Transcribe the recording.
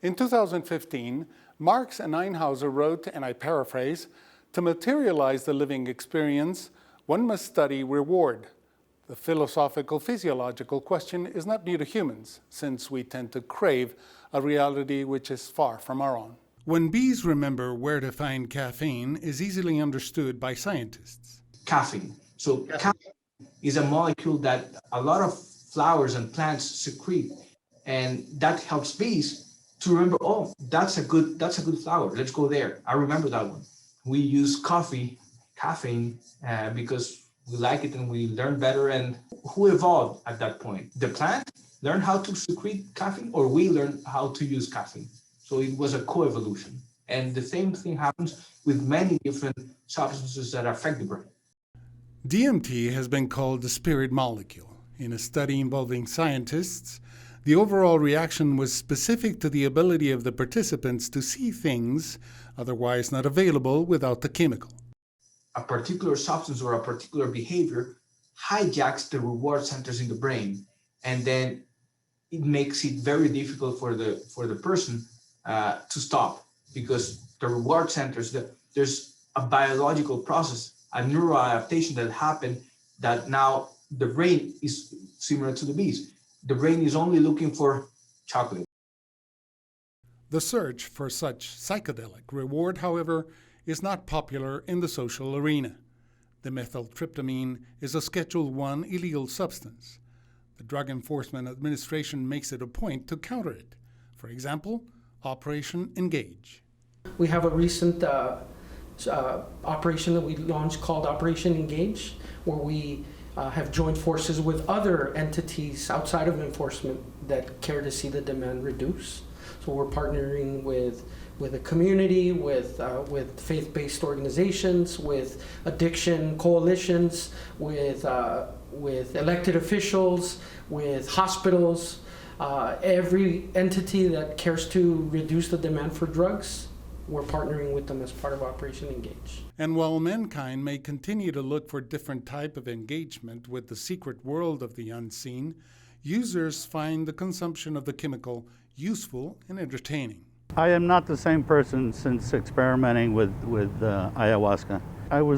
In 2015, Marx and Einhauser wrote, and I paraphrase, "To materialize the living experience, one must study reward. The philosophical physiological question is not new to humans, since we tend to crave a reality which is far from our own." When bees remember where to find caffeine is easily understood by scientists. Caffeine. So caffeine is a molecule that a lot of flowers and plants secrete, and that helps bees to remember, oh, that's a good flower. Let's go there. I remember that one. We use caffeine, because we like it and we learn better. And who evolved at that point? The plant learned how to secrete caffeine, or we learned how to use caffeine. So it was a co-evolution. And the same thing happens with many different substances that affect the brain. DMT has been called the spirit molecule. In a study involving scientists, the overall reaction was specific to the ability of the participants to see things otherwise not available without the chemical. A particular substance or a particular behavior hijacks the reward centers in the brain, and then it makes it very difficult for the person to stop, because the reward centers, there's a biological process, a neuroadaptation that happened, that now the brain is similar to the bees. The brain is only looking for chocolate. The search for such psychedelic reward, however, is not popular in the social arena. Dimethyltryptamine is a Schedule I illegal substance. The Drug Enforcement Administration makes it a point to counter it. For example, Operation Engage. We have a recent operation that we launched called Operation Engage, where we have joined forces with other entities outside of enforcement that care to see the demand reduce. So we're partnering with a community, with faith-based organizations, with addiction coalitions, with elected officials, with hospitals, every entity that cares to reduce the demand for drugs. We're partnering with them as part of Operation Engage. And while mankind may continue to look for different type of engagement with the secret world of the unseen, users find the consumption of the chemical useful and entertaining. I am not the same person since experimenting with ayahuasca. I was